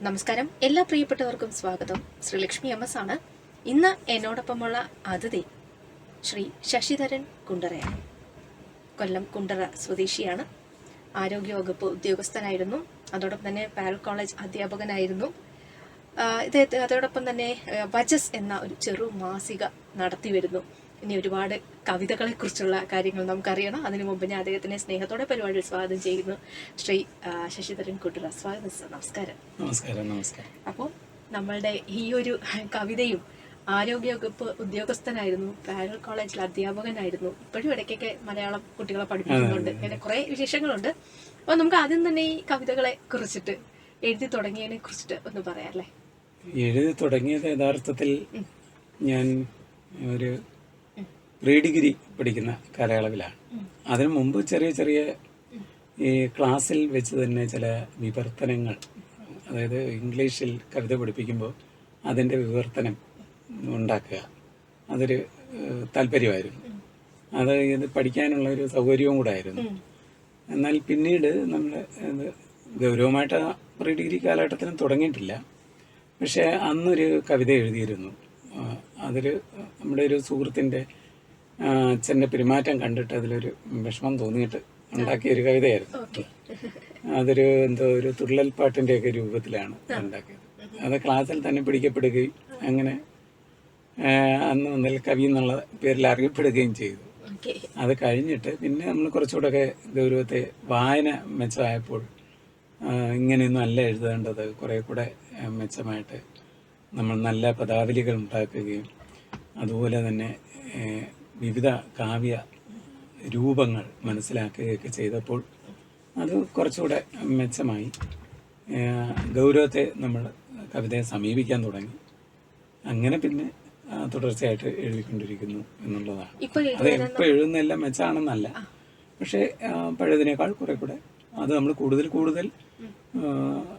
നമസ്കാരം. എല്ലാ പ്രിയപ്പെട്ടവർക്കും സ്വാഗതം. ശ്രീലക്ഷ്മി MS ആണ്. ഇന്ന് എന്നോടൊപ്പമുള്ള അതിഥി ശ്രീ ശശിധരൻ കുണ്ടറയാണ്. കൊല്ലം കുണ്ടറ സ്വദേശിയാണ്. ആരോഗ്യവകുപ്പ് ഉദ്യോഗസ്ഥനായിരുന്നു. അതോടൊപ്പം തന്നെ പാരൽ കോളേജ് അധ്യാപകനായിരുന്നു. അതോടൊപ്പം തന്നെ വജസ് എന്ന ഒരു ചെറു മാസിക നടത്തി വരുന്നു. ഇനി ഒരുപാട് കവിതകളെ കുറിച്ചുള്ള കാര്യങ്ങൾ നമുക്കറിയണം. അതിനു മുമ്പ് ഞാൻ അദ്ദേഹത്തിനെ സ്നേഹത്തോടെ പരിപാടിയിൽ സ്വാഗതം ചെയ്യുന്നു. ശ്രീ ശശിധരൻ കുണ്ടറ, സ്വാഗതം സർ. നമസ്കാരം. നമസ്കാരം. അപ്പോൾ നമ്മളുടെ ഈ ഒരു കവിതയും ആരോഗ്യവകുപ്പ് ഉദ്യോഗസ്ഥനായിരുന്നു, പാരൽ കോളേജിൽ അധ്യാപകനായിരുന്നു, ഇപ്പോഴും ഇടയ്ക്കൊക്കെ മലയാളം കുട്ടികളെ പഠിപ്പിക്കുന്നുണ്ട്. അങ്ങനെ കുറെ വിശേഷങ്ങളുണ്ട്. അപ്പോൾ നമുക്ക് ആദ്യം തന്നെ ഈ കവിതകളെ കുറിച്ചിട്ട്, എഴുതി തുടങ്ങിയതിനെ കുറിച്ചിട്ട് ഒന്ന് പറയാം അല്ലേ? എഴുതി തുടങ്ങിയത് യഥാർത്ഥത്തിൽ ഞാൻ ഒരു പ്രീ ഡിഗ്രി പഠിക്കുന്ന കാലയളവിലാണ്. അതിനു മുമ്പ് ചെറിയ ഈ ക്ലാസ്സിൽ വെച്ച് തന്നെ ചില വിവർത്തനങ്ങൾ, അതായത് ഇംഗ്ലീഷിൽ കവിത പഠിപ്പിക്കുമ്പോൾ അതിൻ്റെ വിവർത്തനം ഉണ്ടാക്കുക, അതൊരു താല്പര്യമായിരുന്നു. ഇത് പഠിക്കാനുള്ള ഒരു സൗകര്യവും കൂടെ ആയിരുന്നു. എന്നാൽ പിന്നീട് നമ്മൾ ഗൗരവമായിട്ട് പ്രീ ഡിഗ്രി കാലഘട്ടത്തിലും തുടങ്ങിയിട്ടില്ല. പക്ഷേ അന്നൊരു കവിത എഴുതിയിരുന്നു. അതൊരു നമ്മുടെ ഒരു സുഹൃത്തിൻ്റെ അച്ഛൻ്റെ പെരുമാറ്റം കണ്ടിട്ട് അതിലൊരു വിഷമം തോന്നിയിട്ട് ഉണ്ടാക്കിയ ഒരു കവിതയായിരുന്നു. അതൊരു ഒരു തുള്ളൽ പാട്ടിൻ്റെയൊക്കെ രൂപത്തിലാണ് ഉണ്ടാക്കിയത്. അത് ക്ലാസ്സിൽ തന്നെ പിടിക്കപ്പെടുകയും അങ്ങനെ അന്ന് മുതൽ കവി എന്നുള്ള പേരിൽ അറിയപ്പെടുകയും ചെയ്തു. അത് കഴിഞ്ഞിട്ട് പിന്നെ നമ്മൾ കുറച്ചുകൂടെയൊക്കെ ഗൗരവത്തെ വായന മെച്ചമായപ്പോൾ ഇങ്ങനെയൊന്നും അല്ല എഴുതേണ്ടത്, കുറേ കൂടെ മെച്ചമായിട്ട് നമ്മൾ നല്ല പദാവലികൾ ഉണ്ടാക്കുകയും അതുപോലെ തന്നെ വിവിധ കാവ്യ രൂപങ്ങൾ മനസ്സിലാക്കുകയൊക്കെ ചെയ്തപ്പോൾ അത് കുറച്ചുകൂടെ മെച്ചമായി. ഗൗരവത്തെ നമ്മൾ കവിതയെ സമീപിക്കാൻ തുടങ്ങി. അങ്ങനെ പിന്നെ തുടർച്ചയായിട്ട് എഴുതിക്കൊണ്ടിരിക്കുന്നു എന്നുള്ളതാണ്. അത് എപ്പോൾ എഴുതുന്നതെല്ലാം മെച്ചമാണെന്നല്ല, പക്ഷേ പഴയതിനേക്കാൾ കുറെ കൂടെ അത് നമ്മൾ കൂടുതൽ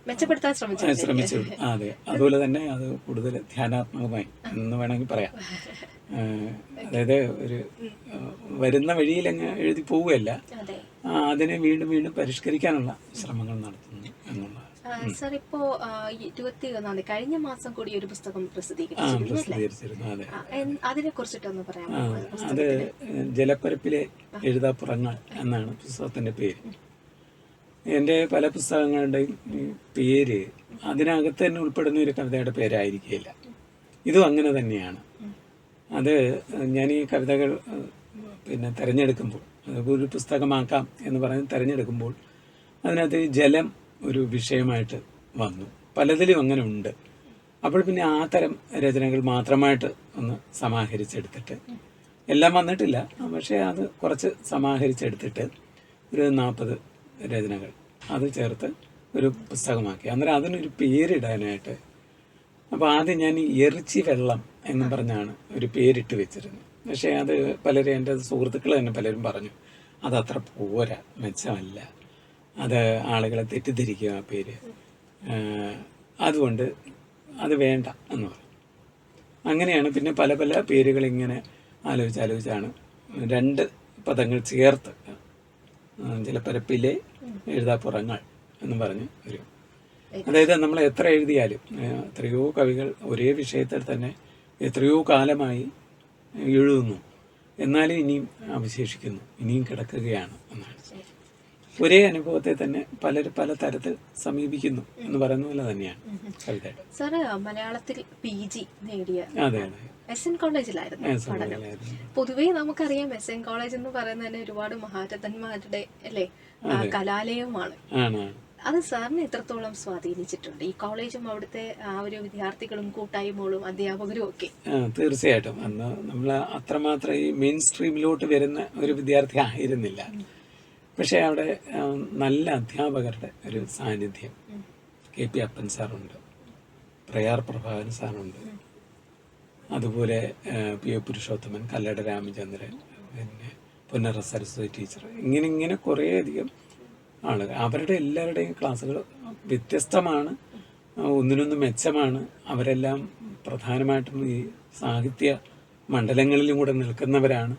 മെച്ചപ്പെടുത്താൻ ശ്രമിച്ചു. അതെ, അതുപോലെ തന്നെ അത് കൂടുതൽ ധ്യാനാത്മകമായി എന്ന് വേണമെങ്കിൽ പറയാം. അതായത് ഒരു വരുന്ന വഴിയിൽ അങ്ങ് എഴുതി പോവുകയല്ല, അതിനെ വീണ്ടും പരിഷ്കരിക്കാനുള്ള ശ്രമങ്ങൾ നടത്തുന്നു എന്നുള്ളതാണ്. സാർ, ഇപ്പോ 21 കഴിഞ്ഞ മാസം കൂടി ഒരു പുസ്തകം പ്രസിദ്ധീകരിച്ചിരുന്നു. അതെ, അതിനെ കുറിച്ചിട്ടൊന്ന് പറയാമോ? അത് ജലപ്പരപ്പിലെ എഴുതാപ്പുറങ്ങൾ എന്നാണ് പുസ്തകത്തിന്റെ പേര്. എൻ്റെ പല പുസ്തകങ്ങളുടെയും പേര് അതിനകത്ത് തന്നെ ഉൾപ്പെടുന്ന ഒരു കവിതയുടെ പേരായിരിക്കില്ല. ഇതും അങ്ങനെ തന്നെയാണ്. അത് ഞാൻ ഈ കവിതകൾ തിരഞ്ഞെടുക്കുമ്പോൾ, ഒരു പുസ്തകമാക്കാം എന്ന് പറഞ്ഞ് തിരഞ്ഞെടുക്കുമ്പോൾ അതിനകത്ത് ജലം ഒരു വിഷയമായിട്ട് വന്നു. പലതിലും അങ്ങനെ ഉണ്ട്. അപ്പോൾ പിന്നെ ആ തരം രചനകൾ മാത്രമായിട്ട് ഒന്ന് സമാഹരിച്ചെടുത്തിട്ട്, എല്ലാം വന്നിട്ടില്ല, പക്ഷേ അത് കുറച്ച് സമാഹരിച്ചെടുത്തിട്ട് ഒരു 40 രചനകൾ അത് ചേർത്ത് ഒരു പുസ്തകമാക്കി. അന്നേരം അതിനൊരു പേരിടാനായിട്ട്, അപ്പോൾ ആദ്യം ഞാൻ എറിച്ചി വെള്ളം എന്നും പറഞ്ഞാണ് ഒരു പേരിട്ട് വെച്ചിരുന്നത്. പക്ഷേ അത് പലരും, എൻ്റെ സുഹൃത്തുക്കൾ തന്നെ പലരും പറഞ്ഞു അതത്ര പോരാ, മെച്ചമല്ല, അത് ആളുകളെ തെറ്റിദ്ധരിക്കുക ആ പേര്, അതുകൊണ്ട് അത് വേണ്ട എന്ന് പറഞ്ഞു. അങ്ങനെയാണ് പിന്നെ പല പേരുകൾ ഇങ്ങനെ ആലോചിച്ചാണ് 2 പദങ്ങൾ ചേർത്ത് ജലപ്പരപ്പിലെ എഴുതാപ്പുറങ്ങൾ എന്ന് പറഞ്ഞ് ഒരു, അതായത് നമ്മൾ എത്ര എഴുതിയാലും, എത്രയോ കവികൾ ഒരേ വിഷയത്തിൽ തന്നെ എത്രയോ കാലമായി എഴുതുന്നു, എന്നാലും ഇനിയും അവശേഷിക്കുന്നു, ഇനിയും കിടക്കുകയാണ് എന്നാണ്. ഒരേ അനുഭവത്തെ തന്നെ പല തരത്തിൽ സമീപിക്കുന്നു എന്ന് പറയുന്ന പോലെ തന്നെയാണ് കവിതയുടെ. സാറ് മലയാളത്തിൽ PG നേടിയ അതെ SN കോളേജിലായിരുന്നു പഠനം. പൊതുവേ നമുക്കറിയാം SN കോളേജ് എന്ന് പറയുന്നത് തന്നെ ഒരുപാട് മഹാരഥന്മാരുടെ അല്ലേ കലാലയമാണ്. അത് സാറിനെ എത്രത്തോളം സ്വാധീനിച്ചിട്ടുണ്ട് ഈ കോളേജും അവിടുത്തെ ആ ഒരു വിദ്യാർത്ഥികളും കൂട്ടായ്മകളും അധ്യാപകരും ഒക്കെ? തീർച്ചയായിട്ടും. അന്ന് നമ്മൾ അത്രമാത്രം ഈ മെയിൻ സ്ട്രീമിലോട്ട് വരുന്ന ഒരു വിദ്യാർത്ഥി ആയിരുന്നില്ല. പക്ഷെ അവിടെ നല്ല അധ്യാപകരുടെ ഒരു സാന്നിധ്യം, KP അപ്പൻ സാറുണ്ട്, പ്രയാർ പ്രഭാകരൻ സാറുണ്ട്, അതുപോലെ PO പുരുഷോത്തമൻ, കല്ലട രാമചന്ദ്രൻ, പിന്നെ പുന്നറ സരസ്വതി ടീച്ചർ, ഇങ്ങനെ കുറേയധികം ആളുകൾ. അവരുടെ എല്ലാവരുടെയും ക്ലാസ്സുകൾ വ്യത്യസ്തമാണ്, ഒന്നിനൊന്ന് മെച്ചമാണ്. അവരെല്ലാം പ്രധാനമായിട്ടും ഈ സാഹിത്യ മണ്ഡലങ്ങളിലും കൂടെ നിൽക്കുന്നവരാണ്.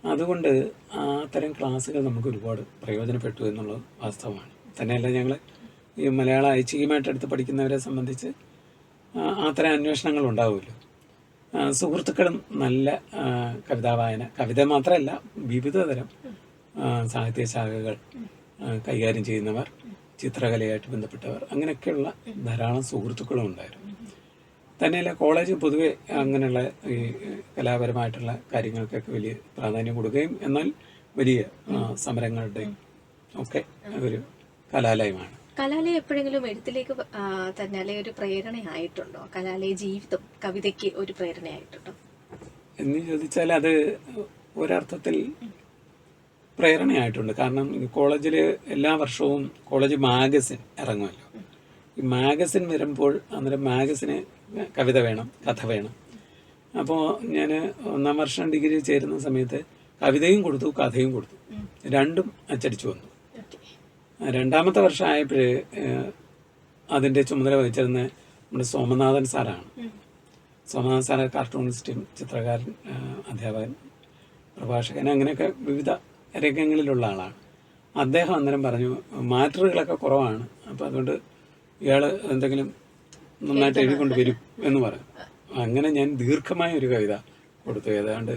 അതുകൊണ്ട് ആ തരം ക്ലാസ്സുകൾ നമുക്ക് ഒരുപാട് പ്രയോജനപ്പെട്ടു എന്നുള്ളത് വാസ്തവമാണ്. തന്നെയല്ല, ഞങ്ങൾ ഈ മലയാളം ഐച്ഛികമായിട്ട് എടുത്ത് പഠിക്കുന്നവരെ സംബന്ധിച്ച് അത്തരം അന്വേഷണങ്ങൾ ഉണ്ടാവുമല്ലോ. സുഹൃത്തുക്കളും നല്ല കവിതാ വായന, കവിത മാത്രമല്ല വിവിധ തരം സാഹിത്യ ശാഖകൾ കൈകാര്യം ചെയ്യുന്നവർ, ചിത്രകലയായിട്ട് ബന്ധപ്പെട്ടവർ, അങ്ങനെയൊക്കെയുള്ള ധാരാളം സുഹൃത്തുക്കളും ഉണ്ടായിരുന്നു. തന്നെയല്ല കോളേജ് പൊതുവെ അങ്ങനെയുള്ള ഈ കലാപരമായിട്ടുള്ള കാര്യങ്ങൾക്കൊക്കെ വലിയ പ്രാധാന്യം കൊടുക്കുകയും എന്നാൽ വലിയ സമരങ്ങളുടെയും ഒക്കെ ഒരു കലാലയമാണ്. കലാലയം എപ്പോഴെങ്കിലും എഴുത്തിലേക്ക് തന്നെ അല്ലെങ്കിൽ ഒരു പ്രേരണയായിട്ടുണ്ടോ? കലാലയ ജീവിതം കവിതയ്ക്ക് ഒരു പ്രേരണയായിട്ടുണ്ടോ എന്ന് ചോദിച്ചാൽ അത് ഒരർത്ഥത്തിൽ പ്രേരണയായിട്ടുണ്ട്. കാരണം കോളേജിൽ എല്ലാ വർഷവും കോളേജ് മാഗസിൻ ഇറങ്ങുമല്ലോ. ഈ മാഗസിൻ വരുമ്പോൾ അന്നേരം മാഗസിന് കവിത വേണം, കഥ വേണം. അപ്പോൾ ഞാൻ 1ാം വർഷം ഡിഗ്രി ചേരുന്ന സമയത്ത് കവിതയും കൊടുത്തു, കഥയും കൊടുത്തു, രണ്ടും അച്ചടിച്ചു വന്നു. 2ാമത്തെ വർഷം ആയപ്പോഴേ അതിൻ്റെ ചുമതല വഹിച്ചിരുന്ന നമ്മുടെ സോമനാഥൻ സാറാണ്. സോമനാഥൻ സാറ് കാർട്ടൂണിസ്റ്റും ചിത്രകാരൻ, അധ്യാപകൻ, പ്രഭാഷകൻ, അങ്ങനെയൊക്കെ വിവിധ രംഗങ്ങളിലുള്ള ആളാണ്. അദ്ദേഹം അന്നേരം പറഞ്ഞു മാറ്ററുകളൊക്കെ കുറവാണ്, അപ്പോൾ അതുകൊണ്ട് ഇയാൾ എന്തെങ്കിലും നന്നായിട്ട് എഴുതിക്കൊണ്ട് വരും എന്ന് പറഞ്ഞു. അങ്ങനെ ഞാൻ ദീർഘമായ ഒരു കവിത കൊടുത്തു. ഏതാണ്ട്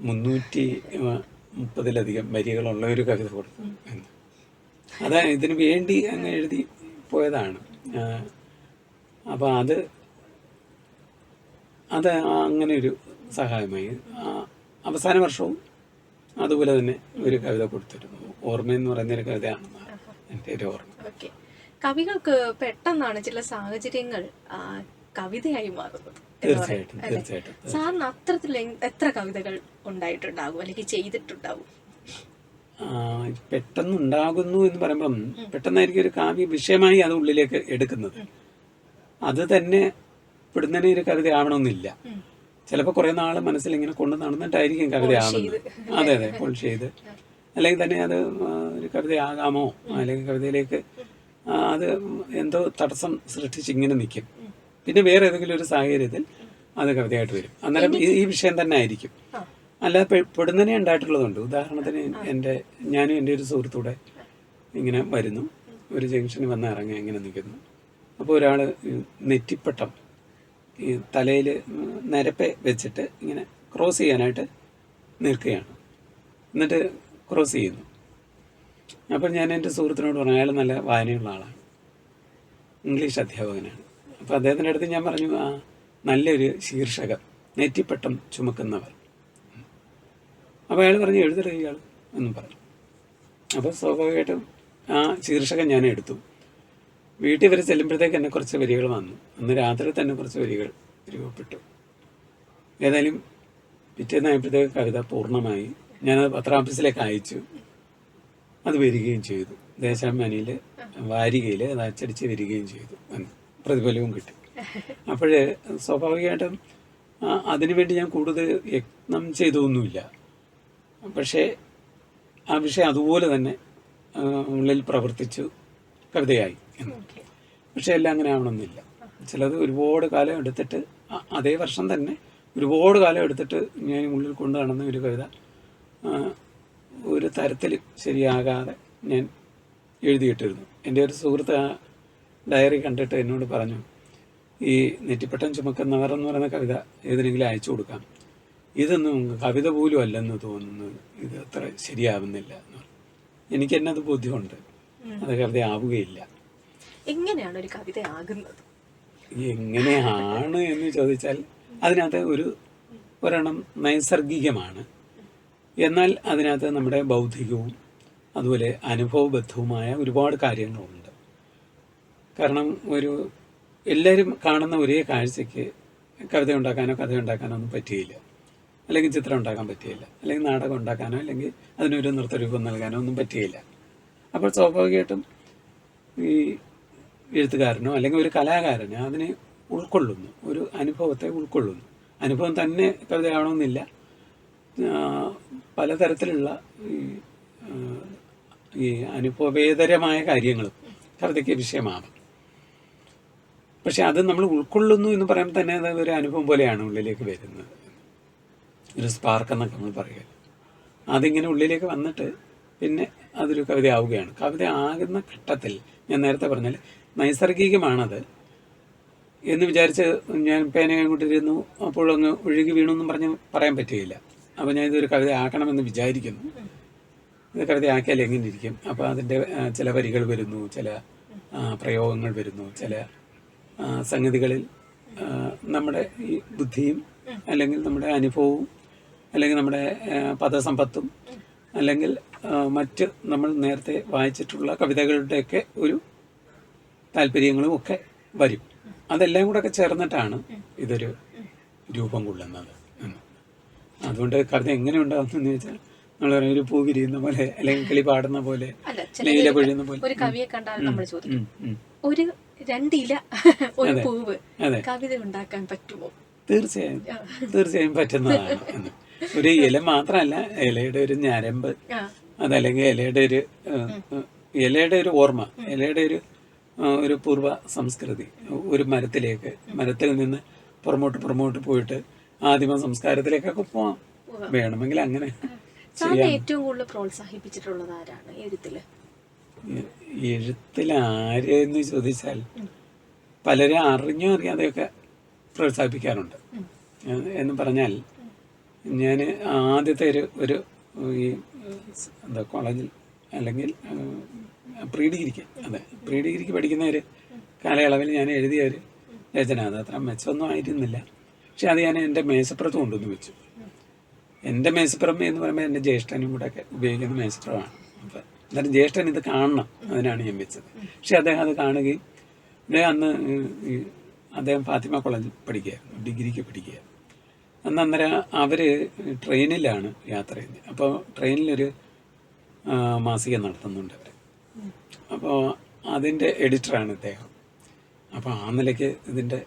330-ലധികം വരികളുള്ള ഒരു കവിത കൊടുത്തു എന്ന്. അത് ഇതിനു വേണ്ടി അങ്ങ് എഴുതി പോയതാണ്. അപ്പോൾ അത് അങ്ങനെ ഒരു സഹായമായി. അവസാന വർഷവും അതുപോലെ തന്നെ ഒരു കവിത കൊടുത്തിരുന്നു. ഓർമ്മയെന്ന് പറയുന്നൊരു കവിതയാണെന്നാണ് എൻ്റെ ഒരു ഓർമ്മ. കവികൾക്ക് പെട്ടെന്നാണ് ചില സാഹചര്യങ്ങൾ കവിതയായി മാറുന്നത്. തീർച്ചയായിട്ടും. സാറിന് അത്തരത്തിൽ എത്ര കവിതകൾ ഉണ്ടായിട്ടുണ്ടാകും അല്ലെങ്കിൽ ചെയ്തിട്ടുണ്ടാവും? പെട്ടെന്നുണ്ടാകുന്നു എന്ന് പറയുമ്പം പെട്ടെന്നായിരിക്കും ഒരു കാവ്യ വിഷയമായി അത് ഉള്ളിലേക്ക് എടുക്കുന്നത്. അത് തന്നെ പെടുന്നതിന് ഒരു കവിത ആവണമെന്നില്ല. ചിലപ്പോൾ കുറേ നാൾ മനസ്സിൽ ഇങ്ങനെ കൊണ്ട് നടന്നിട്ടായിരിക്കും കവിത ആവുന്നത്. അതെ, പോളിഷ് ചെയ്ത് അല്ലെങ്കിൽ തന്നെ അത് ഒരു കവിതയാകാമോ, അല്ലെങ്കിൽ കവിതയിലേക്ക് അത് എന്തോ തടസ്സം സൃഷ്ടിച്ച് ഇങ്ങനെ നിൽക്കും. പിന്നെ വേറെ ഏതെങ്കിലും ഒരു സാഹചര്യത്തിൽ അത് കവിതയായിട്ട് വരും. അന്നേരം ഈ വിഷയം തന്നെ ആയിരിക്കും. അല്ലാതെ പെടുന്നതിനെ ഉണ്ടായിട്ടുള്ളതുണ്ട്. ഉദാഹരണത്തിന് ഞാനും എൻ്റെ ഒരു സുഹൃത്തൂടെ ഇങ്ങനെ വരുന്നു, ഒരു ജംഗ്ഷനിൽ വന്ന് ഇറങ്ങി ഇങ്ങനെ നിൽക്കുന്നു. അപ്പോൾ ഒരാൾ നെറ്റിപ്പട്ടം ഈ തലയിൽ നിരപ്പെ വെച്ചിട്ട് ഇങ്ങനെ ക്രോസ് ചെയ്യാനായിട്ട് നിൽക്കുകയാണ്. എന്നിട്ട് ക്രോസ് ചെയ്യുന്നു. അപ്പോൾ ഞാൻ എൻ്റെ സുഹൃത്തിനോട് പറഞ്ഞു, അയാൾ നല്ല വായനയുള്ള ആളാണ്, ഇംഗ്ലീഷ് അധ്യാപകനാണ്. അപ്പോൾ അദ്ദേഹത്തിൻ്റെ അടുത്ത് ഞാൻ പറഞ്ഞു, നല്ലൊരു ശീർഷകം, നെറ്റിപ്പട്ടം ചുമക്കുന്നവർ. അപ്പോൾ അയാൾ പറഞ്ഞു, എഴുതരുത് ഇയാൾ എന്നും പറഞ്ഞു. അപ്പോൾ സ്വാഭാവികമായിട്ടും ആ ശീർഷകം ഞാൻ എടുത്തു. വീട്ടിൽ വരെ ചെല്ലുമ്പോഴത്തേക്ക് എന്നെ കുറച്ച് വരികൾ വന്നു. അന്ന് രാത്രി തന്നെ കുറച്ച് വരികൾ രൂപപ്പെട്ടു. ഏതായാലും പിറ്റേന്നായപ്പോഴത്തേക്ക് കവിത പൂർണ്ണമായി. ഞാനത് പത്രാഫീസിലേക്ക് അയച്ചു. അത് വരികയും ചെയ്തു. ദേശാഭിമാനിയിൽ വാരികയിൽ അത് അച്ചടിച്ച് വരികയും ചെയ്തു. പ്രതിഫലവും കിട്ടി. അപ്പോൾ സ്വാഭാവികമായിട്ടും അതിനുവേണ്ടി ഞാൻ കൂടുതൽ യത്നം ചെയ്തൊന്നുമില്ല. പക്ഷേ ആ വിഷയം അതുപോലെ തന്നെ ഉള്ളിൽ പ്രവർത്തിച്ചു, കവിതയായി. പക്ഷെ എല്ലാം അങ്ങനെ ആവണമെന്നില്ല. ചിലത് ഒരുപാട് കാലം എടുത്തിട്ട്, അതേ വർഷം തന്നെ ഒരുപാട് കാലം എടുത്തിട്ട് ഞാൻ ഉള്ളിൽ കൊണ്ടു നടന്ന ഒരു കവിത ഒരു തരത്തിൽ ശരിയാകാതെ ഞാൻ എഴുതിയിട്ടിരുന്നു. എൻ്റെ ഒരു സുഹൃത്ത് ആ ഡയറി കണ്ടിട്ട് എന്നോട് പറഞ്ഞു, ഈ നെറ്റിപ്പട്ടം ചുമക്കുന്നവർ എന്ന് പറയുന്ന കവിത ഏതിനെങ്കിലും അയച്ചു കൊടുക്കാം, ഇതൊന്നും കവിത പോലും അല്ലെന്ന് തോന്നുന്നു, ഇത് അത്ര ശരിയാവുന്നില്ല എന്ന് പറഞ്ഞു. എനിക്ക് തന്നെ അത് ബോധ്യമുണ്ട്, അത് കവിത ആവുകയില്ല. എങ്ങനെയാണ് ഒരു കവിത ആകുന്നത്? എങ്ങനെയാണ് എന്ന് ചോദിച്ചാൽ അതിനകത്ത് ഒരെണ്ണം നൈസർഗികമാണ്. എന്നാൽ അതിനകത്ത് നമ്മുടെ ബൗദ്ധികവും അതുപോലെ അനുഭവബദ്ധവുമായ ഒരുപാട് കാര്യങ്ങളുണ്ട്. കാരണം എല്ലാവരും കാണുന്ന ഒരേ കാഴ്ചയ്ക്ക് കവിത ഉണ്ടാക്കാനോ കഥയുണ്ടാക്കാനോ ഒന്നും പറ്റുകയില്ല, അല്ലെങ്കിൽ ചിത്രം ഉണ്ടാക്കാൻ പറ്റുകയില്ല, അല്ലെങ്കിൽ നാടകം ഉണ്ടാക്കാനോ അല്ലെങ്കിൽ അതിനൊരു നൃത്തരൂപം നൽകാനോ ഒന്നും പറ്റുകയില്ല. അപ്പോൾ സ്വാഭാവികമായിട്ടും ഈ എഴുത്തുകാരനോ അല്ലെങ്കിൽ ഒരു കലാകാരനോ അതിനെ ഉൾക്കൊള്ളുന്നു, ഒരു അനുഭവത്തെ ഉൾക്കൊള്ളുന്നു. അനുഭവം തന്നെ കവിതയാവണമെന്നില്ല, പലതരത്തിലുള്ള ഈ അനുഭവേതരമായ കാര്യങ്ങളും കവിതയ്ക്ക് വിഷയമാകും. പക്ഷെ അത് നമ്മൾ ഉൾക്കൊള്ളുന്നു എന്ന് പറയുമ്പോൾ തന്നെ അത് ഒരു അനുഭവം പോലെയാണ് ഉള്ളിലേക്ക് വരുന്നത്. ഒരു സ്പാർക്ക് എന്നൊക്കെ നമ്മൾ പറയുക. അതിങ്ങനെ ഉള്ളിലേക്ക് വന്നിട്ട് പിന്നെ അതൊരു കവിതയാവുകയാണ്. കവിത ആകുന്ന ഘട്ടത്തിൽ ഞാൻ നേരത്തെ പറഞ്ഞാൽ നൈസർഗികമാണത് എന്ന് വിചാരിച്ച് ഞാൻ പേനയെ കൊണ്ടിരുന്നു, അപ്പോഴങ്ങ് ഒഴുകി വീണു എന്നും പറഞ്ഞ് പറയാൻ പറ്റുകയില്ല. അപ്പോൾ ഞാൻ ഇതൊരു കവിത ആക്കണമെന്ന് വിചാരിക്കുന്നു. ഇത് കവിത ആക്കിയാൽ എങ്ങനെ ഇരിക്കും? അപ്പോൾ അതിൻ്റെ ചില വരികൾ വരുന്നു, ചില പ്രയോഗങ്ങൾ വരുന്നു, ചില സംഗതികളിൽ നമ്മുടെ ഈ ബുദ്ധിയും അല്ലെങ്കിൽ നമ്മുടെ അനുഭവവും അല്ലെങ്കിൽ നമ്മുടെ പദസമ്പത്തും അല്ലെങ്കിൽ മറ്റ് നമ്മൾ നേരത്തെ വായിച്ചിട്ടുള്ള കവിതകളുടെയൊക്കെ ഒരു താല്പര്യങ്ങളും ഒക്കെ വരും. അതെല്ലാം കൂടെ ഒക്കെ ചേർന്നിട്ടാണ് ഇതൊരു രൂപം കൊള്ളുന്നത്. അതുകൊണ്ട് കവിത എങ്ങനെ ഉണ്ടാകുന്നെന്ന് ചോദിച്ചാൽ നമ്മൾ പറയും ഒരു പൂ വിരിയുന്ന പോലെ അല്ലെങ്കിൽ കിളി പാടുന്ന പോലെ, ലൈല പൊഴിയുന്ന പോലെ. ഒരു കവിയെ കണ്ടാൽ നമ്മൾ ചോദിക്കും, ഒരു രണ്ടില ഒരു പൂവ് കവിത ഉണ്ടാക്കാൻ പറ്റുമോ? തീർച്ചയായും പറ്റുന്നതാണ്. ഒരു ഇല മാത്രമല്ല, ഇലയുടെ ഒരു ഞരമ്പ്, അതല്ലെങ്കിൽ ഇലയുടെ ഒരു ഓർമ്മ, ഇലയുടെ ഒരു പൂർവ്വ സംസ്കൃതി, ഒരു മരത്തിൽ നിന്ന് പുറമോട്ട് പോയിട്ട് ആദിമ സംസ്കാരത്തിലേക്കൊക്കെ പോവാം. വേണമെങ്കിൽ അങ്ങനെ ഏറ്റവും കൂടുതൽ പ്രോത്സാഹിപ്പിച്ചിട്ടുള്ളത് ആരാണ് എഴുത്തില്? ആരെന്ന് ചോദിച്ചാൽ പലരും അറിഞ്ഞോ അറിയാതെയൊക്കെ പ്രോത്സാഹിപ്പിക്കാറുണ്ട്. എന്ന് പറഞ്ഞാൽ ഞാൻ ആദ്യത്തെ ഒരു ഈ എന്താ കോളേജിൽ അല്ലെങ്കിൽ പ്രീ ഡിഗ്രിക്ക് പഠിക്കുന്ന ഒരു കാലയളവിൽ ഞാൻ എഴുതിയ ഒരു രചന, അത് അത്ര മെച്ചമൊന്നും ആയിരുന്നില്ല. പക്ഷെ അത് ഞാൻ എൻ്റെ മേശപ്പുറത്ത് കൊണ്ടുവന്ന് വെച്ചു. എൻ്റെ മേശപ്പുറം എന്ന് പറയുമ്പോൾ എൻ്റെ ജ്യേഷ്ഠനും കൂടെ ഒക്കെ ഉപയോഗിക്കുന്ന മേശപ്പുറമാണ്. അപ്പം എന്നാലും ജ്യേഷ്ഠൻ ഇത് കാണണം, അതിനാണ് ഞാൻ വെച്ചത്. പക്ഷെ അദ്ദേഹം അത് കാണുകയും അദ്ദേഹം ഫാത്തിമ കോളേജിൽ പഠിക്കുകയായിരുന്നു, ഡിഗ്രിക്ക് പഠിക്കുകയായിരുന്നു. അന്നേരം അവർ ട്രെയിനിലാണ് യാത്ര ചെയ്യുന്നത്. അപ്പോൾ ട്രെയിനിലൊരു മാസിക നടത്തുന്നുണ്ട് അവർ. അപ്പോൾ അതിൻ്റെ എഡിറ്ററാണ് ഇദ്ദേഹം. അപ്പോൾ ആ നിലയ്ക്ക് ഇതിൻ്റെ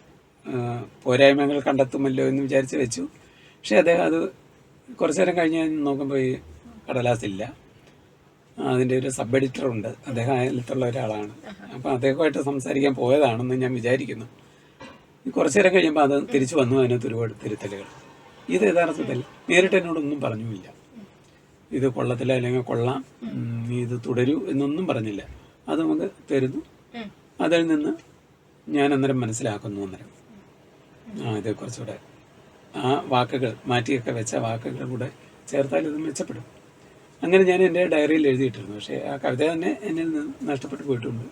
പോരായ്മകൾ കണ്ടെത്തുമല്ലോ എന്ന് വിചാരിച്ച് വെച്ചു. പക്ഷെ അദ്ദേഹം അത് കുറച്ചു നേരം കഴിഞ്ഞ് നോക്കുമ്പോൾ ഈ കടലാസില്ല. അതിൻ്റെ ഒരു സബ് എഡിറ്ററുണ്ട്, അദ്ദേഹം അയലത്തുള്ള ഒരാളാണ്. അപ്പോൾ അദ്ദേഹമായിട്ട് സംസാരിക്കാൻ പോയതാണെന്ന് ഞാൻ വിചാരിക്കുന്നു. കുറച്ചു നേരം കഴിയുമ്പോൾ അത് തിരിച്ചു വന്നു, അതിനകത്ത് ഒരുപാട് തിരുത്തലുകൾ. ഇത് യഥാർത്ഥത്തിൽ നേരിട്ട് എന്നോടൊന്നും പറഞ്ഞുമില്ല, ഇത് കൊള്ളത്തില്ല അല്ലെങ്കിൽ കൊള്ളാം, ഇത് തുടരൂ എന്നൊന്നും പറഞ്ഞില്ല. അത് നമുക്ക് തരുന്നു, അതിൽ നിന്ന് ഞാൻ അന്നേരം മനസ്സിലാക്കുന്നു. അന്നേരം ഇത് കുറച്ചുകൂടെ ആ വാക്കുകൾ മാറ്റിയൊക്കെ വെച്ച വാക്കുകൾ കൂടെ ചേർത്താൽ ഇത് മെച്ചപ്പെടും. അങ്ങനെ ഞാൻ എൻ്റെ ഡയറിയിൽ എഴുതിയിട്ടിരുന്നു. പക്ഷേ ആ കവിത തന്നെ എന്നിൽ നിന്ന് നഷ്ടപ്പെട്ടു പോയിട്ടുണ്ട്.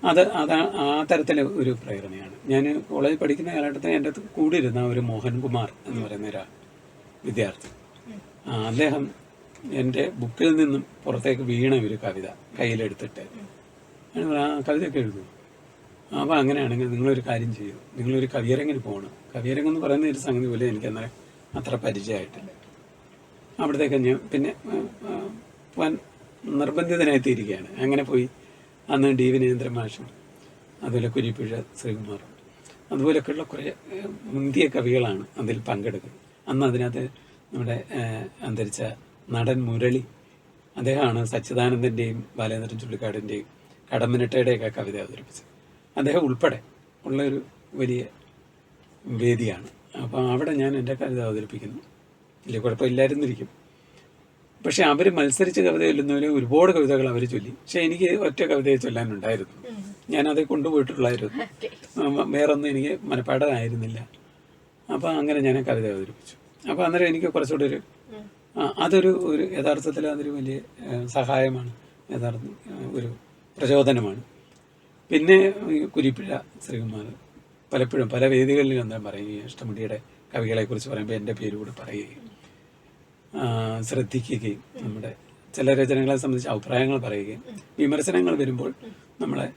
ആ തരത്തിലെ ഒരു പ്രേരണയാണ്. ഞാൻ കോളേജിൽ പഠിക്കുന്ന കാലഘട്ടത്തിൽ എൻ്റെ അടുത്ത് കൂടിയിരുന്ന ഒരു മോഹൻകുമാർ എന്ന് പറയുന്ന ഒരു വിദ്യാർത്ഥി, അദ്ദേഹം എൻ്റെ ബുക്കിൽ നിന്നും പുറത്തേക്ക് വീണ ഒരു കവിത കയ്യിലെടുത്തിട്ട് ആ കവിതയൊക്കെ എഴുതും. അപ്പോൾ അങ്ങനെയാണെങ്കിൽ നിങ്ങളൊരു കാര്യം ചെയ്യും, നിങ്ങളൊരു കവിയരങ്ങിന് പോകണം. കവിയരങ്ങ് എന്ന് പറയുന്ന ഒരു സംഗതി പോലെ എനിക്കന്നേരം അത്ര പരിചയമായിട്ടില്ല. അവിടത്തേക്ക് ഞാൻ പിന്നെ പോകാൻ നിർബന്ധിതനായിത്തീരുകയാണ്. അങ്ങനെ പോയി. അന്ന് ഡി വിനേന്ദ്ര മാഷും അതുപോലെ കുരിപ്പുഴ ശ്രീകുമാറും അതുപോലെയൊക്കെയുള്ള കുറേ മുന്തിയ കവികളാണ് അതിൽ പങ്കെടുക്കുന്നത്. അന്ന് അതിനകത്ത് നമ്മുടെ അന്തരിച്ച നടൻ മുരളി, അദ്ദേഹമാണ് സച്ചിദാനന്ദൻ്റെയും ബാലേന്ദ്രൻ ചുള്ളിക്കാടിൻ്റെയും കടമ്മനിട്ടയുടെയൊക്കെ കവിത അവതരിപ്പിച്ചത്. അദ്ദേഹം ഉൾപ്പെടെ ഉള്ളൊരു വലിയ വേദിയാണ്. അപ്പോൾ അവിടെ ഞാൻ എൻ്റെ കവിത അവതരിപ്പിക്കുന്നു. വലിയ കുഴപ്പമില്ലായിരുന്നിരിക്കും. പക്ഷെ അവർ മത്സരിച്ച് കവിത ചൊല്ലുന്നവരെ ഒരുപാട് കവിതകൾ അവർ ചൊല്ലി. പക്ഷെ എനിക്ക് ഒറ്റ കവിതയെ ചൊല്ലാനുണ്ടായിരുന്നു. ഞാനത് കൊണ്ടുപോയിട്ടുള്ളായിരുന്നു. വേറൊന്നും എനിക്ക് മനപ്പാടമായിരുന്നില്ല. അപ്പോൾ അങ്ങനെ ഞാൻ കവിത അവതരിപ്പിച്ചു. അപ്പോൾ അന്നേരം എനിക്ക് കുറച്ചുകൂടെ അതൊരു യഥാർത്ഥത്തിൽ അതൊരു വലിയ സഹായമാണ്, ഒരു പ്രചോദനമാണ്. പിന്നെ കുരിപ്പുഴ ശ്രീകുമാർ പലപ്പോഴും പല വേദികളിലും എന്താ പറയുക, ഇഷ്ടമുടിയുടെ കവികളെക്കുറിച്ച് പറയുമ്പോൾ എൻ്റെ പേര് കൂടെ പറയുകയും ശ്രദ്ധിക്കുകയും നമ്മുടെ ചില രചനകളെ സംബന്ധിച്ച് അഭിപ്രായങ്ങൾ പറയുകയും വിമർശനങ്ങൾ വരുമ്പോൾ നമ്മളെ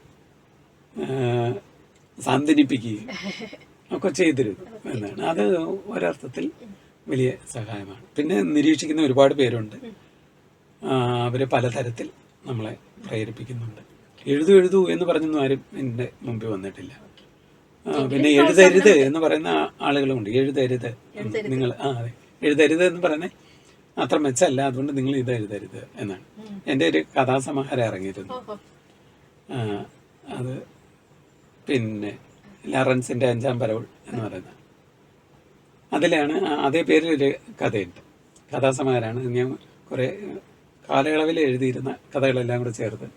സാന്ത്വനിപ്പിക്കുകയും ഒക്കെ ചെയ്തിരുന്നു എന്നാണ്. അത് ഒരർത്ഥത്തിൽ വലിയ സഹായമാണ്. പിന്നെ നിരീക്ഷിക്കുന്ന ഒരുപാട് പേരുണ്ട്, അവർ പലതരത്തിൽ നമ്മളെ പ്രേരിപ്പിക്കുന്നുണ്ട്. എഴുതൂ എന്ന് പറഞ്ഞൊന്നും ആരും എൻ്റെ മുമ്പിൽ വന്നിട്ടില്ല. പിന്നെ എഴുതരുത് എന്ന് പറയുന്ന ആളുകളുമുണ്ട്. എഴുതരുത് നിങ്ങൾ അതെ എഴുതരുത് എന്ന് പറയുന്നത് അത്ര മെച്ചമല്ല, അതുകൊണ്ട് നിങ്ങൾ ഇത് എഴുതരുത് എന്നാണ്. എൻ്റെ ഒരു കഥാസമാഹാരം ഇറങ്ങിയിരുന്നു. അത് പിന്നെ ലാറൻസിൻ്റെ 5-ാം പരവൾ എന്ന് പറയുന്നത്, അതിലാണ് അതേ പേരിലൊരു കഥയുണ്ട്, കഥാസമാഹാരമാണ്. ഞാൻ കുറേ കാലയളവിൽ എഴുതിയിരുന്ന കഥകളെല്ലാം കൂടെ ചേർത്ത്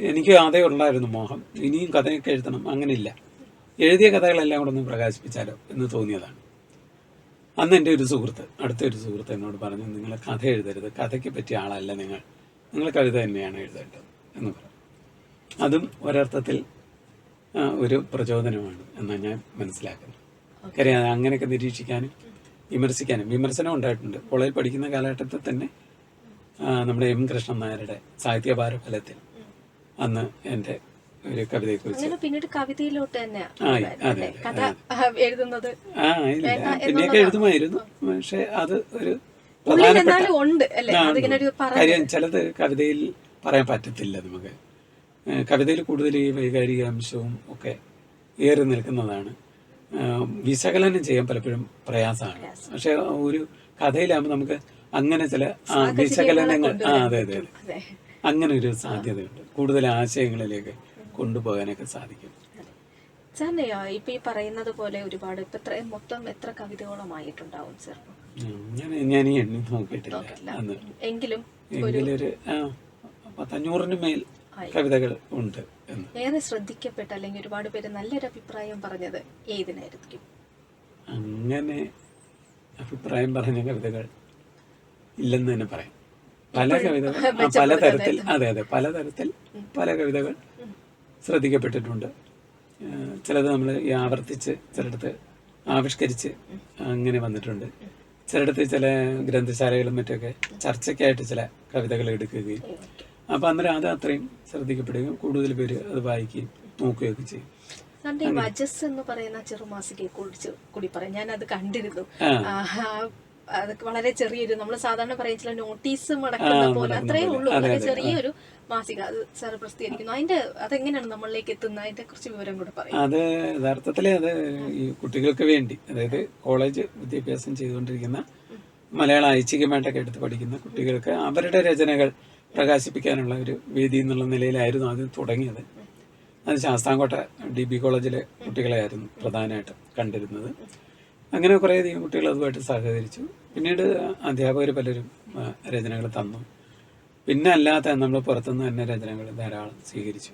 എനിക്ക് അതേ ഉണ്ടായിരുന്നു മോഹം, ഇനിയും കഥയൊക്കെ എഴുതണം. അങ്ങനെയില്ല, എഴുതിയ കഥകളെല്ലാം കൂടെ ഒന്ന് പ്രകാശിപ്പിച്ചാലോ എന്ന് തോന്നിയതാണ്. അന്ന് എൻ്റെ ഒരു സുഹൃത്ത്, അടുത്തൊരു സുഹൃത്ത് എന്നോട് പറഞ്ഞു, നിങ്ങൾ കഥ എഴുതരുത്, കഥയ്ക്ക് പറ്റിയ ആളല്ല നിങ്ങൾ കവിത തന്നെയാണ് എഴുതേണ്ടത് എന്ന് പറഞ്ഞു. അതും ഒരർത്ഥത്തിൽ ഒരു പ്രചോദനമാണ് എന്നാണ് ഞാൻ മനസ്സിലാക്കുന്നത്. കാര്യം അങ്ങനെയൊക്കെ നിരീക്ഷിക്കാനും വിമർശിക്കാനും, വിമർശനം ഉണ്ടായിട്ടുണ്ട്. കോളേജിൽ പഠിക്കുന്ന കാലഘട്ടത്തിൽ തന്നെ നമ്മുടെ എം കൃഷ്ണൻ നായരുടെ സാഹിത്യഭാര ഫലത്തിൽ അന്ന് എൻ്റെ ഒരു കവിതയെക്കുറിച്ച് പിന്നീട് കവിതയിലോട്ട് തന്നെ കഥ എഴുതുന്നത് പിന്നെയൊക്കെ എഴുതുമായിരുന്നു. പക്ഷെ അത് ഒരു പ്രധാനപ്പെട്ട കാര്യം. ചിലത് കവിതയിൽ പറയാൻ പറ്റത്തില്ല നമുക്ക്. കവിതയിൽ കൂടുതൽ ഈ വൈകാരിക അംശവും ഒക്കെ ഏറി നിൽക്കുന്നതാണ്. വിശകലനം ചെയ്യാൻ പലപ്പോഴും പ്രയാസമാണ്. പക്ഷെ ഒരു കഥയിലാകുമ്പോൾ നമുക്ക് അങ്ങനെ ചില വിശകലനങ്ങൾ അതെ അതെ അതെ അങ്ങനെ ഒരു സാധ്യതയുണ്ട്. കൂടുതൽ ആശയങ്ങളിലേക്ക് കൊണ്ടുപോകാനൊക്കെ സാധിക്കും. സാറിനെയോ ഇപ്പൊ ഈ പറയുന്നത് പോലെ ഒരുപാട് മൊത്തം എത്ര കവിതകളായിട്ടുണ്ടാവും സാർ? ഞാൻ ഈ എണ്ണി നോക്കിയിട്ടില്ല. അന്ന് എങ്കിലും ഒരു 500-ന് മേൽ കവിതകൾ ഉണ്ട്. ഏറെ ശ്രദ്ധിക്കപ്പെട്ട അല്ലെങ്കിൽ ഒരുപാട് പേര് നല്ലൊരു അഭിപ്രായം പറഞ്ഞത് ഏതിനായിരിക്കും? അങ്ങനെ അഭിപ്രായം പറഞ്ഞ കവിതകൾ ഇല്ലെന്ന് തന്നെ പറയാം. പല കവിതകൾ പലതരത്തിൽ, അതെ അതെ പലതരത്തിൽ പല കവിതകൾ ശ്രദ്ധിക്കപ്പെട്ടിട്ടുണ്ട്. ചിലത് നമ്മൾ ഈ ആവർത്തിച്ച് ചിലയിടത്ത് ആവിഷ്കരിച്ച് അങ്ങനെ വന്നിട്ടുണ്ട്. ചിലയിടത്ത് ചില ഗ്രന്ഥശാലകളും മറ്റൊക്കെ ചർച്ചയ്ക്കായിട്ട് ചില കവിതകൾ എടുക്കുകയും അപ്പം അന്നേരം അത് അത്രയും ശ്രദ്ധിക്കപ്പെടുകയും കൂടുതൽ പേര് അത് വായിക്കുകയും നോക്കുകയൊക്കെ ചെയ്യും. വജസ് എന്ന് പറയുന്ന ചെറുമാസികയെ കുറിച്ച് കൂടി പറയാം. ഞാൻ അത് കണ്ടിരുന്നു. അത് വളരെ ചെറിയൊരു, നമ്മൾ സാധാരണ പറയും ചില നോട്ടീസ് മടക്കുന്ന പോലെ അത്രയേ ഉള്ളൂ. വളരെ ചെറിയൊരു മാസിക അത് സാർ പ്രസിദ്ധീകരിക്കുന്നു. അതെങ്ങനെയാണ് നമ്മളിലേക്ക് എത്തുന്നത്? അതിന്റെ കുറിച്ച് വിവരം കൂടെ പറയും. അത് യഥാർത്ഥത്തില് അത് ഈ കുട്ടികൾക്ക് വേണ്ടി, അതായത് കോളേജ് വിദ്യാഭ്യാസം ചെയ്തുകൊണ്ടിരിക്കുന്ന മലയാളം ഐച്ഛികമായിട്ടൊക്കെ എടുത്ത് പഠിക്കുന്ന കുട്ടികൾക്ക് അവരുടെ രചനകൾ പ്രകാശിപ്പിക്കാനുള്ള ഒരു വേദി എന്നുള്ള നിലയിലായിരുന്നു ആദ്യം തുടങ്ങിയത്. അത് ശാസ്താംകോട്ട DB കോളേജിലെ കുട്ടികളെയായിരുന്നു പ്രധാനമായിട്ടും കണ്ടിരുന്നത്. അങ്ങനെ കുറേയധികം കുട്ടികൾ അതുമായിട്ട് സഹകരിച്ചു. പിന്നീട് അധ്യാപകർ പലരും രചനകൾ തന്നു. പിന്നെ അല്ലാത്ത നമ്മൾ പുറത്തുനിന്ന് തന്നെ രചനകൾ ധാരാളം സ്വീകരിച്ചു.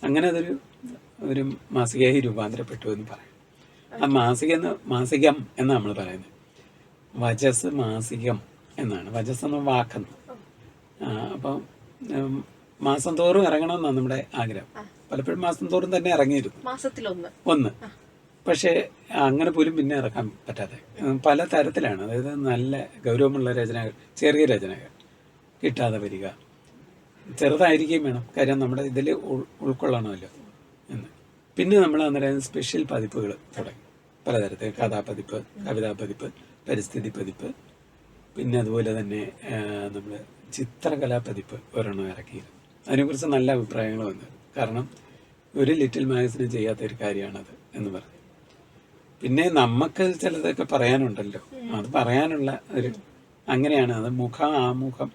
അങ്ങനെ അതൊരു മാസികയായി രൂപാന്തരപ്പെട്ടു എന്ന് പറയാം. ആ മാസികം എന്നാണ് നമ്മൾ പറയുന്നത്. വജസ് മാസികം എന്നാണ്. വജസ് എന്ന വാക്കെന്ന്. അപ്പം മാസം തോറും ഇറങ്ങണമെന്നാണ് നമ്മുടെ ആഗ്രഹം. പലപ്പോഴും മാസം തോറും തന്നെ ഇറങ്ങിയിരുന്നു, ഒന്ന്. പക്ഷേ അങ്ങനെ പോലും പിന്നെ ഇറക്കാൻ പറ്റാതെ പല തരത്തിലാണ്. അതായത് നല്ല ഗൗരവമുള്ള രചനകൾ, ചെറിയ രചനകൾ കിട്ടാതെ വരിക, ചെറുതായിരിക്കുകയും വേണം. കാര്യം നമ്മുടെ ഇതിൽ ഉൾക്കൊള്ളണമല്ലോ എന്ന്. പിന്നെ നമ്മൾ അന്നേരം സ്പെഷ്യൽ പതിപ്പുകൾ തുടങ്ങി. പലതരത്തിൽ കഥാപതിപ്പ്, കവിതാപതിപ്പ്, പരിസ്ഥിതി പതിപ്പ്, പിന്നെ അതുപോലെ തന്നെ നമ്മൾ ചിത്രകലാപതിപ്പ് ഒരെണ്ണം ഇറക്കിയിരുന്നു. അതിനെക്കുറിച്ച് നല്ല അഭിപ്രായങ്ങൾ വന്നു. കാരണം ഒരു ലിറ്റിൽ മാഗസിനും ചെയ്യാത്ത ഒരു കാര്യമാണത് എന്ന് പറഞ്ഞു. പിന്നെ നമുക്ക് ചിലതൊക്കെ പറയാനുണ്ടല്ലോ, അത് പറയാനുള്ള ഒരു അങ്ങനെയാണ്. അത് ആമുഖം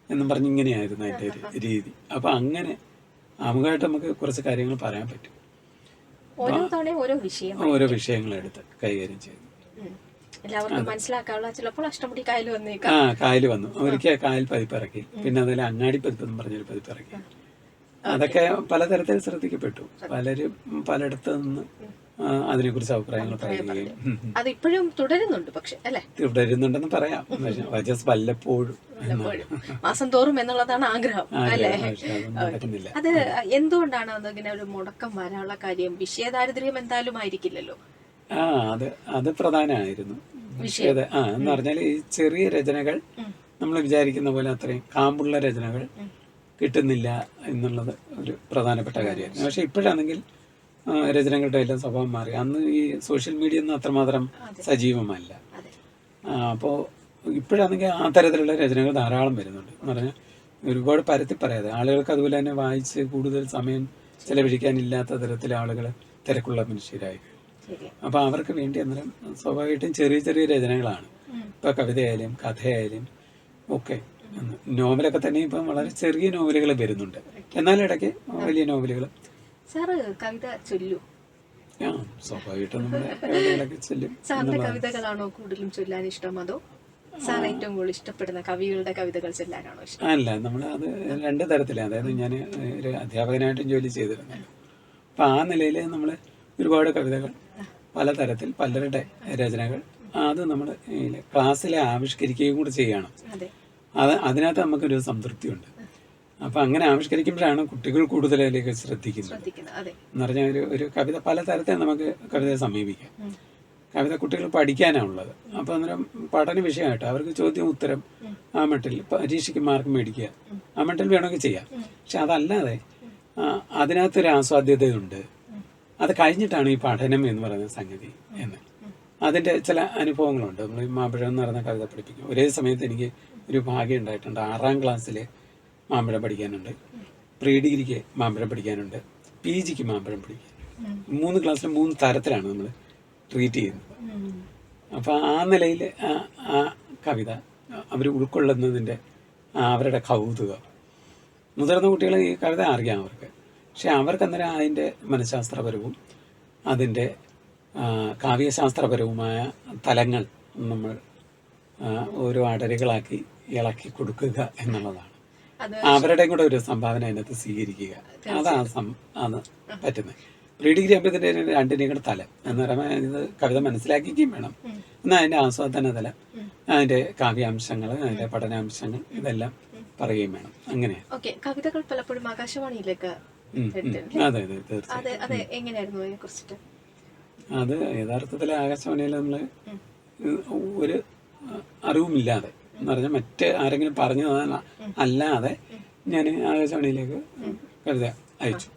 എന്നും പറഞ്ഞ് ഇങ്ങനെയായിരുന്നു അതിൻ്റെ ഒരു രീതി. അപ്പൊ അങ്ങനെ ആമുഖമായിട്ട് നമുക്ക് കുറച്ച് കാര്യങ്ങൾ പറയാൻ പറ്റും. ഓരോ വിഷയങ്ങളെടുത്ത് കൈകാര്യം ചെയ്തു. കായൽ വന്നു. ഒരിക്കൽ കായൽ പതിപ്പ് ഇറക്കി. പിന്നെ അതുപോലെ അങ്ങാടി പതിപ്പ് എന്ന് പറഞ്ഞൊരു പതിപ്പ് ഇറക്കി. അതൊക്കെ പലതരത്തിൽ ശ്രദ്ധിക്കപ്പെട്ടു. പലരും പലയിടത്ത് നിന്ന് അതിനെക്കുറിച്ച് അഭിപ്രായങ്ങൾ പറയുകയും അത് ഇപ്പോഴും തുടരുന്നുണ്ട്. പക്ഷെ അല്ലേ, തുടരുന്നുണ്ടെന്ന് പറയാം. വജസ് വല്ലപ്പോഴും മാസം തോറും എന്നുള്ളതാണ് ആഗ്രഹം അല്ലേ? അത് എന്തുകൊണ്ടാണ് അതിങ്ങനെ ഒരു മുടക്കം വരാനുള്ള കാര്യം? വിഷയദാരിദ്ര്യം എന്തായാലും ആയിരിക്കില്ലല്ലോ. അത് പ്രധാനമായിരുന്നു. എന്ന് പറഞ്ഞാൽ ഈ ചെറിയ രചനകൾ നമ്മൾ വിചാരിക്കുന്ന പോലെ അത്രയും കാമ്പുള്ള രചനകൾ കിട്ടുന്നില്ല എന്നുള്ളത് ഒരു പ്രധാനപ്പെട്ട കാര്യമായിരുന്നു. പക്ഷെ ഇപ്പോഴാണെങ്കിൽ രചനകളുടെ എല്ലാം സ്വഭാവം മാറി. അന്ന് ഈ സോഷ്യൽ മീഡിയ ഒന്നും അത്രമാത്രം സജീവമല്ല. അപ്പോൾ ഇപ്പോഴാണെങ്കിൽ ആ തരത്തിലുള്ള രചനകൾ ധാരാളം വരുന്നുണ്ട്. എന്ന് പറഞ്ഞാൽ ഒരുപാട് പരത്തി പറയാതെ ആളുകൾക്ക് അതുപോലെ തന്നെ വായിച്ച് കൂടുതൽ സമയം ചെലവഴിക്കാനില്ലാത്ത തരത്തിൽ ആളുകൾ തിരക്കുള്ള മനുഷ്യരായി. അപ്പൊ അവർക്ക് വേണ്ടി അന്നേരം സ്വാഭാവികമായിട്ടും ചെറിയ ചെറിയ രചനകളാണ്. ഇപ്പൊ കവിതയായാലും കഥയായാലും ഒക്കെ. നോവലൊക്കെ തന്നെ ഇപ്പം വളരെ ചെറിയ നോവലുകൾ വരുന്നുണ്ട്. എന്നാലും ഇടയ്ക്ക് വലിയ നോവലുകൾ. സാറ് കവിത ചൊല്ലൂ? സ്വാഭാവികമായിട്ടും നമ്മുടെ കവിതകളൊക്കെ ചൊല്ലും. സാറിന്റെ കവിതകളാണോ കൂടുതലും ചൊല്ലാൻ ഇഷ്ടം, അതോ സാർ ഏറ്റവും കൂടുതൽ ഇഷ്ടപ്പെടുന്ന കവികളുടെ കവിതകൾ ചൊല്ലാനാണോ ഇഷ്ടം? അല്ല, നമ്മൾ അത് രണ്ട് തരത്തിലാണ്. അതായത് ഞാൻ ഒരു അധ്യാപകനായിട്ടും ജോലി ചെയ്തിരുന്നല്ലോ. അപ്പം ആ നിലയിൽ നമ്മൾ ഒരുപാട് കവിതകൾ പലതരത്തിൽ പലരുടെ രചനകൾ അത് നമ്മൾ ക്ലാസ്സിൽ ആവിഷ്കരിക്കുകയും കൂടി ചെയ്യണം. അതിനകത്ത് നമുക്കൊരു സംതൃപ്തിയുണ്ട്. അപ്പം അങ്ങനെ ആവിഷ്കരിക്കുമ്പോഴാണ് കുട്ടികൾ കൂടുതൽ അതിലേക്ക് ശ്രദ്ധിക്കുന്നത്. എന്ന് പറഞ്ഞാൽ ഒരു കവിത പലതരത്തിൽ നമുക്ക് കവിതയെ സമീപിക്കാം. കവിത കുട്ടികൾ പഠിക്കാനാണുള്ളത്. അപ്പോൾ അന്നേരം പഠന വിഷയമായിട്ട് അവർക്ക് ചോദ്യം ഉത്തരം ആ മട്ടിൽ പരീക്ഷയ്ക്ക് മാർക്ക് മേടിക്കുക ആ മട്ടിൽ വേണമെങ്കിൽ ചെയ്യാം. പക്ഷെ അതല്ലാതെ അതിനകത്തൊരു ആസ്വാദ്യതയുണ്ട്. അത് കഴിഞ്ഞിട്ടാണ് ഈ പഠനം എന്ന് പറയുന്ന സംഗതി എന്ന്. അതിൻ്റെ ചില അനുഭവങ്ങളുണ്ട്. നമ്മൾ ഈ മാമ്പഴം എന്ന് പറയുന്ന കവിത പഠിപ്പിക്കും. ഒരേ സമയത്ത് എനിക്ക് ഒരു ഭാഗ്യം ഉണ്ടായിട്ടുണ്ട്. 6ാം ക്ലാസ്സിൽ മാമ്പഴം പഠിക്കാനുണ്ട്, പ്രീ ഡിഗ്രിക്ക് മാമ്പഴം പഠിക്കാനുണ്ട്, PG ക്ക് മാമ്പഴം പഠിക്കാനുണ്ട്. 3 ക്ലാസ്സിൽ 3 തരത്തിലാണ് നമ്മൾ ട്രീറ്റ് ചെയ്യുന്നത്. അപ്പോൾ ആ നിലയിൽ ആ കവിത അവർ ഉൾക്കൊള്ളുന്നതിൻ്റെ അവരുടെ കൗതുകം, മുതിർന്ന കുട്ടികൾ ഈ കവിത അറിയാം അവർക്ക്. പക്ഷെ അവർക്ക് അന്നേരം അതിൻ്റെ മനഃശാസ്ത്രപരവും അതിൻ്റെ കാവ്യശാസ്ത്രപരവുമായ തലങ്ങൾ നമ്മൾ ഓരോ അടരുകളാക്കി ഇളക്കി കൊടുക്കുക എന്നുള്ളതാണ്. അവരുടെയും കൂടെ ഒരു സംഭാവന അതിനകത്ത് സ്വീകരിക്കുക. അതാണ് പറ്റുന്നത്. പ്രീ ഡിഗ്രി ആകുമ്പോൾ ഇതിൻ്റെ രണ്ടിനെയും കൂടെ തലം എന്ന് പറയുമ്പോൾ ഇത് കവിത മനസ്സിലാക്കിക്കുകയും വേണം. എന്നാൽ അതിൻ്റെ ആസ്വാദന തലം, അതിൻ്റെ കാവ്യാംശങ്ങൾ, അതിൻ്റെ പഠനാംശങ്ങൾ ഇതെല്ലാം പറയുകയും വേണം. അങ്ങനെയാണ്. കവിതകൾ പലപ്പോഴും ആകാശവാണിയിലേക്ക് അതെ തീർച്ചയായും. അത് യഥാർത്ഥത്തിൽ ആകാശവാണിയിൽ നമ്മൾ ഒരു അറിവുമില്ലാതെ എന്ന് പറഞ്ഞാൽ മറ്റ് ആരെങ്കിലും പറഞ്ഞു അല്ലാതെ ഞാൻ ആകാശവാണിയിലേക്ക് കവിത അയച്ചു.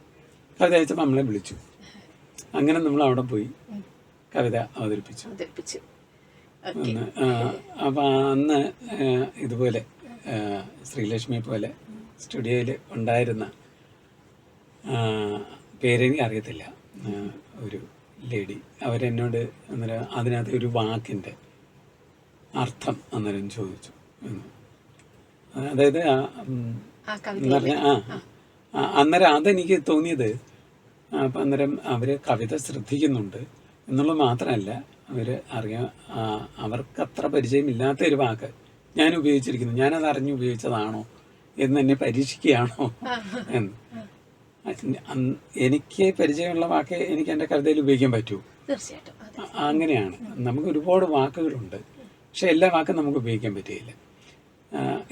കവിത അയച്ചപ്പോൾ നമ്മളെ വിളിച്ചു. അങ്ങനെ നമ്മൾ അവിടെ പോയി കവിത അവതരിപ്പിച്ചു. അപ്പം അന്ന് ഇതുപോലെ ശ്രീലക്ഷ്മി പോലെ സ്റ്റുഡിയോയിൽ ഉണ്ടായിരുന്ന പേരെനിക്ക് അറിയത്തില്ല, ഒരു ലേഡി, അവരെന്നോട് അന്നേരം അതിനകത്ത് ഒരു വാക്കിൻ്റെ അർത്ഥം അന്നേരം ചോദിച്ചു. അതായത് എന്ന് പറഞ്ഞാൽ അന്നേരം അതെനിക്ക് തോന്നിയത്, അപ്പം അന്നേരം അവർ കവിത ശ്രദ്ധിക്കുന്നുണ്ട് എന്നുള്ളത് മാത്രമല്ല, അവർ അവർക്കത്ര പരിചയമില്ലാത്ത ഒരു വാക്ക് ഞാൻ ഉപയോഗിച്ചിരിക്കുന്നു, ഞാനത് അറിഞ്ഞ് ഉപയോഗിച്ചതാണോ എന്ന് എന്നെ പരീക്ഷിക്കുകയാണോ എന്ന്. എനിക്ക് പരിചയമുള്ള വാക്ക് എനിക്ക് എൻ്റെ കവിതയിൽ ഉപയോഗിക്കാൻ പറ്റൂ. അങ്ങനെയാണ്. നമുക്ക് ഒരുപാട് വാക്കുകളുണ്ട്, പക്ഷെ എല്ലാ വാക്കും നമുക്ക് ഉപയോഗിക്കാൻ പറ്റുകയില്ല.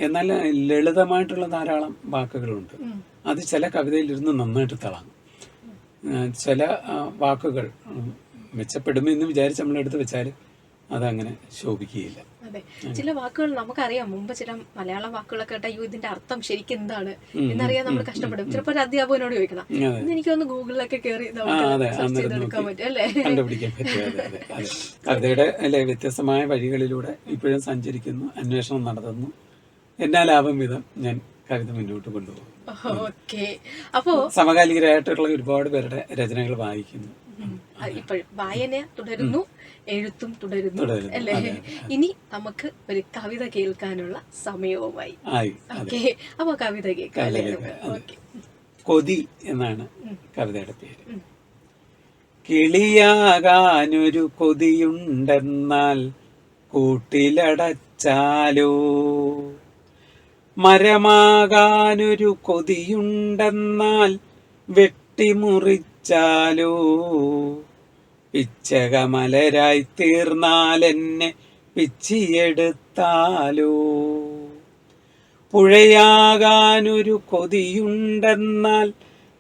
എന്നാൽ ലളിതമായിട്ടുള്ള ധാരാളം വാക്കുകളുണ്ട്. അത് ചില കവിതയിലിരുന്ന് നന്നായിട്ട് തിളങ്ങും. ചില വാക്കുകൾ മെച്ചപ്പെടുമെന്ന് വിചാരിച്ച് നമ്മളെടുത്ത് വെച്ചാൽ അതങ്ങനെ ശോഭിക്കുകയില്ല. അതെ, ചില വാക്കുകൾ നമുക്കറിയാം. മുമ്പ് ചില മലയാളം വാക്കുകളൊക്കെ കേട്ടാൽ ഇതിന്റെ അർത്ഥം ശരിക്കും എന്താണ് എന്നറിയാൻ നമ്മൾ കഷ്ടപ്പെടും. ചിലപ്പോൾ ഒരു അധ്യാപകനോട് ചോദിക്കണം. എനിക്കൊന്ന് ഗൂഗിളിലൊക്കെ കയറി കണ്ടുപിടിക്കാൻ പറ്റും. കവിതയുടെ വ്യത്യസ്തമായ വഴികളിലൂടെ ഇപ്പോഴും സഞ്ചരിക്കുന്നു, അന്വേഷണം നടത്തുന്നു. എന്നാ ലാഭം വിധം ഞാൻ കവിത മുന്നോട്ട് കൊണ്ടുപോകും. അപ്പോ സമകാലികരായിട്ടുള്ള ഒരുപാട് പേരുടെ രചനകൾ വായിക്കുന്നു. ഇപ്പോഴും വായന തുടരുന്നു, എഴുത്തും തുടരുന്നു അല്ലേ? ഇനി നമുക്ക് ഒരു കവിത കേൾക്കാനുള്ള സമയവുമായി. അപ്പൊ കവിത കേൾക്കാം. കൊതി എന്നാണ് കവിതയുടെ പേര്. കിളിയാകാനൊരു കൊതിയുണ്ടെന്നാൽ കൂട്ടിലടച്ചാലോ, മരമാകാനൊരു കൊതിയുണ്ടെന്നാൽ വെട്ടിമുറിച്ചാലോ, പിച്ചകമലരായി തീർന്നാലെന്നെ പിച്ചിയെടുത്താലോ, പുഴയാകാനൊരു കൊതിയുണ്ടെന്നാൽ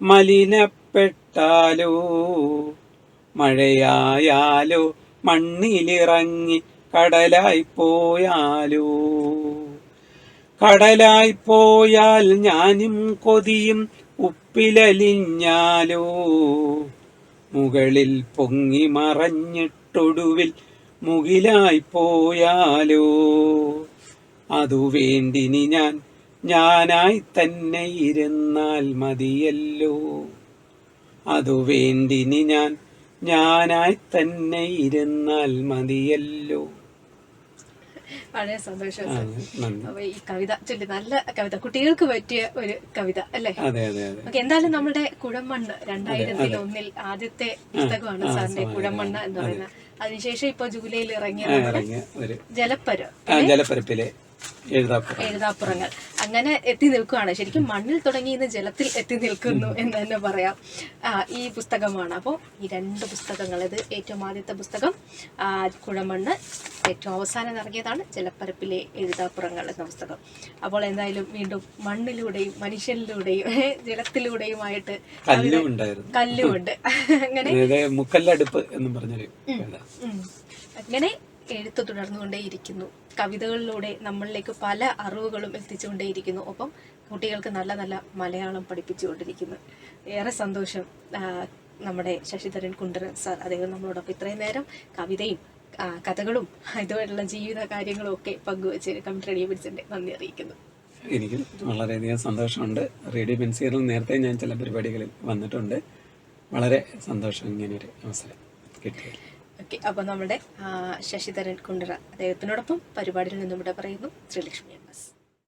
മലിനപ്പെട്ടാലോ, മഴയായാലോ മണ്ണിലിറങ്ങി കടലായി പോയാലോ, കടലായി പോയാൽ ഞാനും കൊതിയും ഉപ്പിലലിഞ്ഞാലോ, മുകളിൽ പൊങ്ങി മറഞ്ഞിട്ടൊടുവിൽ മുകിലായി പോയാലോ, അതു വേണ്ടിനി ഞാനായി തന്നെ ഇരുന്നാൽ മതിയല്ലോ, അതു വേണ്ടിനി ഞാനായി തന്നെ ഇരുന്നാൽ മതിയല്ലോ. വളരെ സന്തോഷം. അപ്പൊ ഈ കവിത ചൊല്ലി നല്ല കവിത, കുട്ടികൾക്ക് പറ്റിയ ഒരു കവിത അല്ലേ? എന്തായാലും നമ്മുടെ കുഴമണ്ണ് 2001 ആദ്യത്തെ പുസ്തകമാണ് സാറിന്റെ കുഴമണ്ണ് എന്ന് പറയുന്ന അതിനുശേഷം ഇപ്പൊ ജൂലൈയിൽ ഇറങ്ങിയ ഇറങ്ങിയ ഒരു ജലപ്പരപ്പിലെ എഴുതാപ്പുറം. എഴുതാപ്പുറങ്ങൾ അങ്ങനെ എത്തി നിൽക്കുകയാണ്. ശരിക്കും മണ്ണിൽ തുടങ്ങി ഇന്ന് ജലത്തിൽ എത്തി നിൽക്കുന്നു എന്ന് തന്നെ പറയാം. ഈ പുസ്തകമാണ്. അപ്പോൾ ഈ 2 പുസ്തകങ്ങൾ, ഇത് ഏറ്റവും ആദ്യത്തെ പുസ്തകം കുഴമണ്ണ്, ഏറ്റവും അവസാനം ഇറങ്ങിയതാണ് ജലപ്പരപ്പിലെ എഴുതാപ്പുറങ്ങൾ എന്ന പുസ്തകം. അപ്പോൾ എന്തായാലും വീണ്ടും മണ്ണിലൂടെയും മനുഷ്യനിലൂടെയും ജലത്തിലൂടെയുമായിട്ട് കല്ലുമുണ്ട് അങ്ങനെ മുക്കല്ലടുപ്പ് എന്നും പറഞ്ഞൊരു അങ്ങനെ എഴുത്ത് തുടർന്നുകൊണ്ടേയിരിക്കുന്നു. കവിതകളിലൂടെ നമ്മളിലേക്ക് പല അറിവുകളും എത്തിച്ചുകൊണ്ടേയിരിക്കുന്നു. ഒപ്പം കുട്ടികൾക്ക് നല്ല നല്ല മലയാളം പഠിപ്പിച്ചുകൊണ്ടിരിക്കുന്നു. ഏറെ സന്തോഷം. നമ്മുടെ ശശിധരൻ കുണ്ടറ സാർ, അദ്ദേഹം നമ്മളോടൊപ്പം ഇത്രയും നേരം കവിതയും കഥകളും ഇതുമായിട്ടുള്ള ജീവിത കാര്യങ്ങളും ഒക്കെ പങ്കുവച്ച് കമ്പ്യൂട്ടർ റേഡിയോ ബെൻസിന്റെ നന്ദി അറിയിക്കുന്നു. എനിക്ക് വളരെയധികം സന്തോഷമുണ്ട്. റേഡിയോ ബെൻസിയറിൽ നേരത്തെ ഞാൻ ചില പരിപാടികളിൽ വന്നിട്ടുണ്ട്. വളരെ സന്തോഷം ഇങ്ങനൊരു അവസരം കിട്ടിയത്. ഓക്കെ, അപ്പോൾ നമ്മുടെ ശശിധരൻ കുണ്ടറ അദ്ദേഹത്തിനോടൊപ്പം പരിപാടിയിൽ നിന്നും ഇവിടെ പറയുന്നു ശ്രീലക്ഷ്മി എം എസ്.